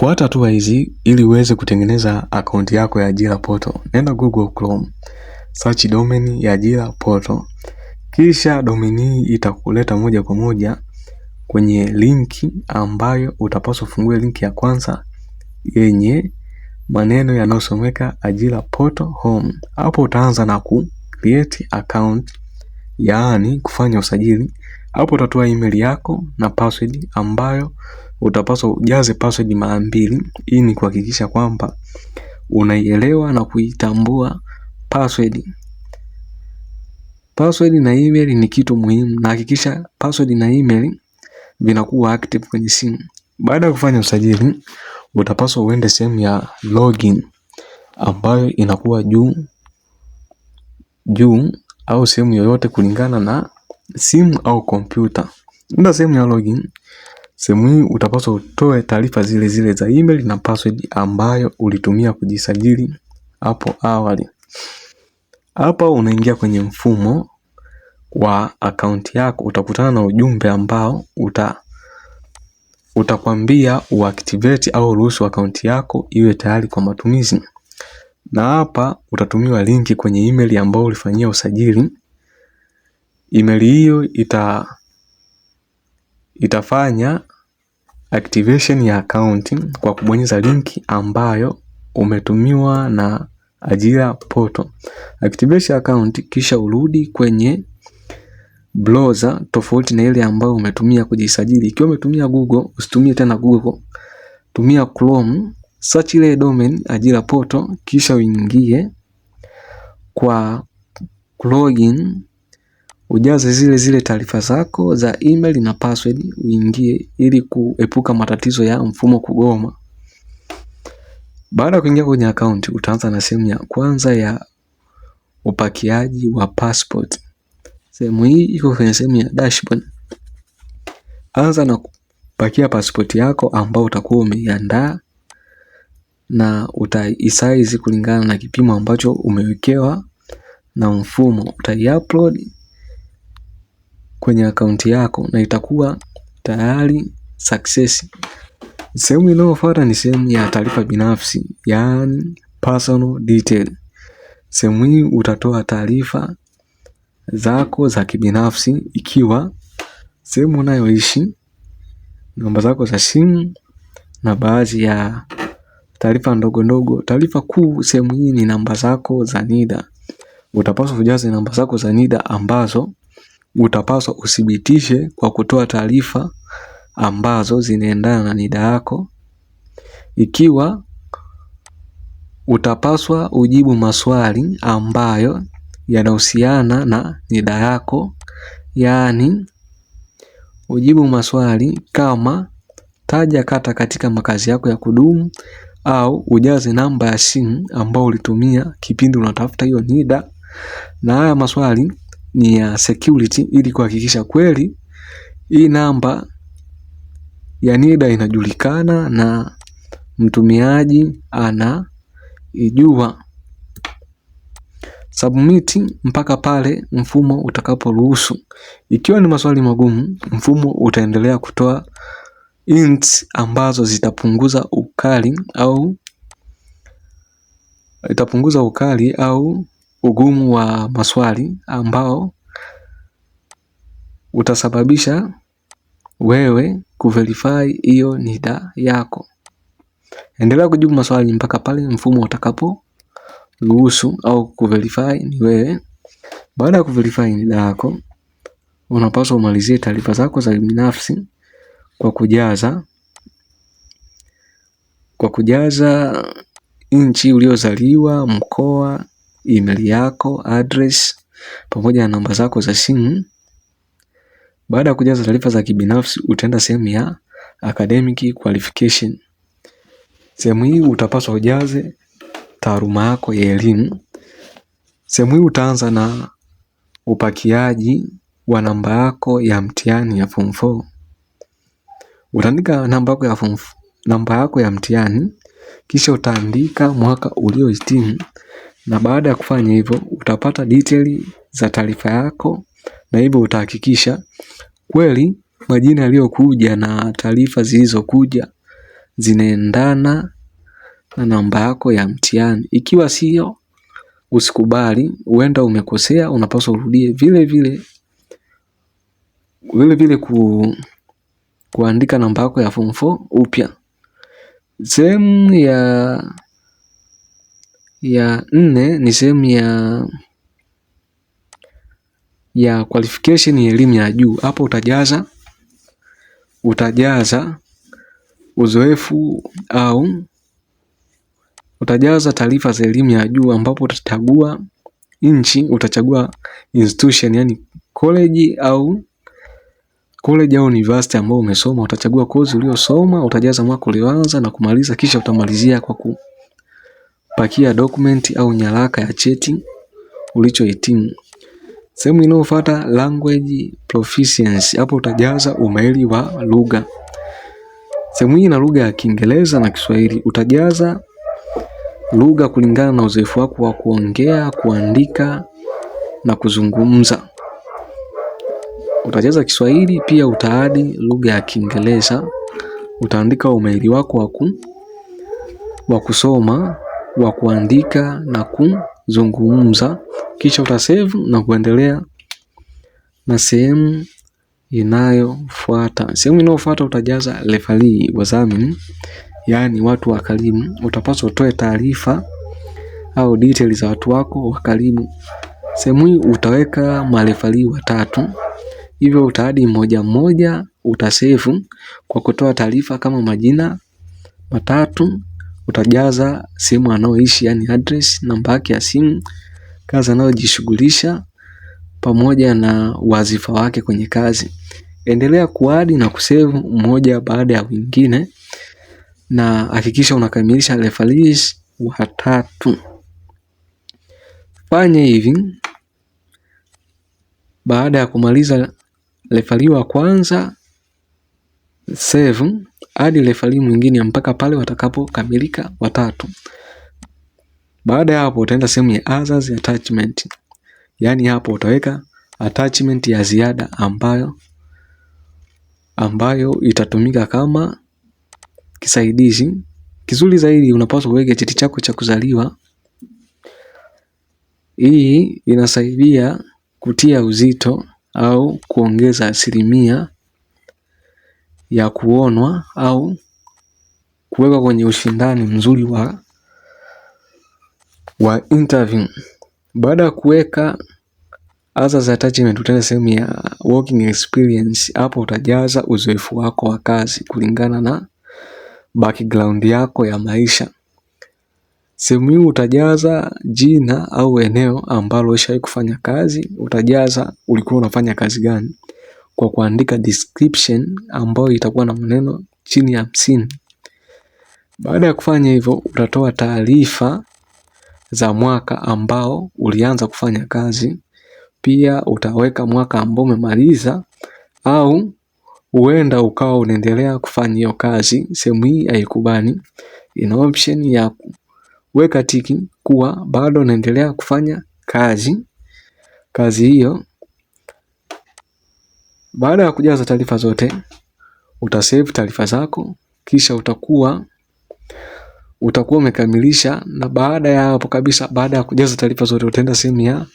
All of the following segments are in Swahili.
Fuata hatua hizi ili uweze kutengeneza akaunti yako ya ajira portal. Nenda Google Chrome, search domain ya ajira portal. Kisha domain hii itakuleta moja kwa moja kwenye linki ambayo utapaswa ufungue linki ya kwanza yenye maneno yanayosomeka ajira portal home. Hapo utaanza na create account, yaani kufanya usajili. Hapo utatoa email yako na password ambayo utapaswa ujaze password mara 2. Hii ni kuhakikisha kwamba unaielewa na kuitambua password. Password na email ni kitu muhimu, na hakikisha password na email vinakuwa active kwenye simu. Baada ya kufanya usajili, utapaswa uende sehemu ya login ambayo inakuwa juu au sehemu yoyote kulingana na simu au kompyuta. Nenda sehemu ya login. Sehemu hii utapaswa utoe taarifa zile zile za email na password ambayo ulitumia kujisajili hapo awali. Hapa unaingia kwenye mfumo wa akaunti yako. Utakutana na ujumbe ambao utakwambia uactivate au ruhusu akaunti yako iwe tayari kwa matumizi. Na hapa utatumiwa linki kwenye email ambayo ulifanyia usajili. Email hiyo itafanya activation ya account kwa kubonyeza linki ambayo umetumiwa na ajira portal. Activation account, kisha urudi kwenye browser tofauti na ile ambayo umetumia kujisajili. Ikiwa umetumia Google, usitumie tena Google. Tumia Chrome, search ile domain ajira portal, kisha uingie kwa login, ujaze zile taarifa zako za email na password, uingie ili kuepuka matatizo ya mfumo kugoma. Baada ya kuingia kwenye account, utaanza na sehemu ya kwanza ya upakiaji wa passport. Sehemu hii iko kwenye sehemu ya dashboard. Anza na kupakia passport yako ambao utakuwa umeiandaa na utaisize kulingana na kipimo ambacho umewekewa na mfumo. Utaiupload kwenye akaunti yako na itakuwa tayari success. Sehemu inayofuata ni sehemu ya taarifa binafsi, yaani personal detail. Sehemu hii utatoa taarifa zako za kibinafsi, ikiwa sehemu unayoishi, namba zako za simu na baadhi ya taarifa ndogo ndogo. Taarifa kuu sehemu hii ni namba zako za NIDA. Utapaswa kujaza namba zako za NIDA ambazo utapaswa uthibitishe kwa kutoa taarifa ambazo zinaendana na NIDA yako. Ikiwa utapaswa ujibu maswali ambayo yanahusiana na NIDA yako, yaani ujibu maswali kama taja kata katika makazi yako ya kudumu, au ujaze namba ya simu ambao ulitumia kipindi unatafuta hiyo NIDA. Na haya maswali ni ya security ili kuhakikisha kweli hii namba ya NIDA inajulikana na mtumiaji anaijua. Submit mpaka pale mfumo utakaporuhusu. Ikiwa ni maswali magumu, mfumo utaendelea kutoa hints ambazo zitapunguza ukali au ugumu wa maswali ambao utasababisha wewe kuverify hiyo NIDA yako. Endelea kujibu maswali mpaka pale mfumo utakapo ruhusu au kuverify ni wewe. Baada ya kuverify NIDA yako, unapaswa umalizie taarifa zako za binafsi kwa kujaza nchi uliozaliwa, mkoa, email yako, address pamoja na namba zako za simu. Baada ya kujaza taarifa za kibinafsi, utaenda sehemu ya academic qualification. Sehemu hii utapaswa ujaze taaluma yako ya elimu. Sehemu hii utaanza na upakiaji wa namba yako ya mtihani ya form 4. Utaandika namba yako ya mtihani, kisha utaandika mwaka uliohitimu. Na baada ya kufanya hivyo, utapata detail za taarifa yako, na hivyo utahakikisha kweli majina yaliyokuja na taarifa zilizokuja zinaendana na namba yako ya mtihani. Ikiwa sio, usikubali, huenda umekosea, unapaswa urudie vile vile kuandika namba yako ya form 4 upya. Sehemu ya 4 ni sehemu ya qualification ya elimu ya juu. Hapo utajaza uzoefu au utajaza taarifa za elimu ya juu, ambapo utachagua nchi, utachagua institution, yani college au university ambao umesoma. Utachagua kozi uliosoma, utajaza mwaka ulioanza na kumaliza, kisha utamalizia kwa kupakia document au nyaraka ya cheti ulichohitimu. Sehemu inayofuata language proficiency. Hapo utajaza umahiri wa lugha. Sehemu hii ina lugha ya Kiingereza na Kiswahili. Utajaza lugha kulingana na uzoefu wako wa kuongea, kuandika na kuzungumza. Utajaza Kiswahili, pia utaadi lugha ya Kiingereza. Utaandika umahiri wako wa kusoma, wa kuandika na kuzungumza, kisha utasave na kuendelea na sehemu inayofuata. Sehemu inayofuata utajaza referee, wadhamini, yani watu wa karibu. Utapaswa utoe taarifa au details za watu wako wa karibu. Sehemu hii utaweka mareferee 3. Hivyo utaadi mmoja, utasave kwa kutoa taarifa kama majina 3. Utajaza sehemu anaoishi, yani address, namba yake ya simu, kazi anayojishughulisha pamoja na wazifa wake kwenye kazi. Endelea kuadi na kusave mmoja baada ya wengine, na hakikisha unakamilisha referees 3. Fanya hivi baada ya kumaliza referee wa kwanza, save hadi referee mwingine mpaka pale watakapokamilika 3. Baada ya hapo utaenda sehemu ya others attachment. Yani hapo utaweka attachment ya ziada ambayo itatumika kama kisaidizi. Kizuri zaidi, unapaswa uweke cheti chako cha kuzaliwa. Hii inasaidia kutia uzito au kuongeza asilimia ya kuonwa au kuweka kwenye ushindani mzuri wa interview. Baada ya kuweka others attachment, utaenda sehemu ya working experience. Hapo utajaza uzoefu wako wa kazi kulingana na background yako ya maisha. Sehemu hii utajaza jina au eneo ambalo ulishawahi kufanya kazi. Utajaza ulikuwa unafanya kazi gani kwa kuandika description ambayo itakuwa na maneno chini ya 50. Baada ya kufanya hivyo, utatoa taarifa za mwaka ambao ulianza kufanya kazi. Pia utaweka mwaka ambao umemaliza, au huenda ukawa unaendelea kufanya hiyo kazi. Sehemu hii haikubani, ina option ya kuweka tiki kuwa bado unaendelea kufanya kazi hiyo. Baada ya kujaza taarifa zote, utasave taarifa zako, kisha utakuwa umekamilisha. Na baada ya hapo kabisa, baada ya kujaza taarifa zote, utaenda sehemu ya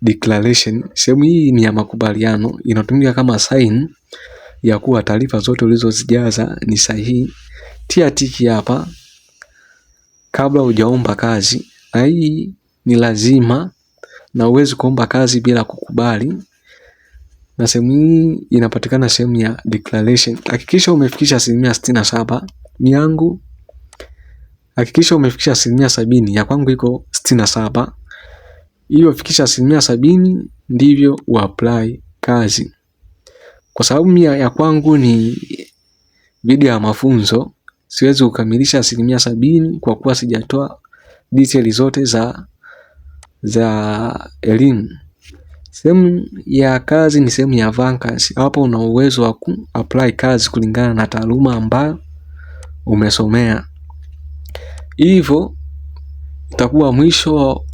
declaration. Sehemu hii ni ya makubaliano, inatumika kama sign ya kuwa taarifa zote ulizozijaza ni sahihi. Tia tiki hapa kabla hujaomba kazi. Na hii ni lazima, na huwezi kuomba kazi bila kukubali. Na sehemu hii inapatikana sehemu ya declaration. Hakikisha umefikisha 67%. Yangu hakikisha umefikisha 70%. Ya kwangu iko 67%. Hiyo fikisha 70% ndivyo uapply kazi. Kwa sababu ya kwangu ni video ya mafunzo, siwezi kukamilisha 70% kwa kuwa sijatoa details zote za elimu. Sehemu ya kazi ni sehemu ya vacancy. Hapo una uwezo wa kuapply kazi kulingana na taaluma ambayo umesomea. Hivyo itakuwa mwisho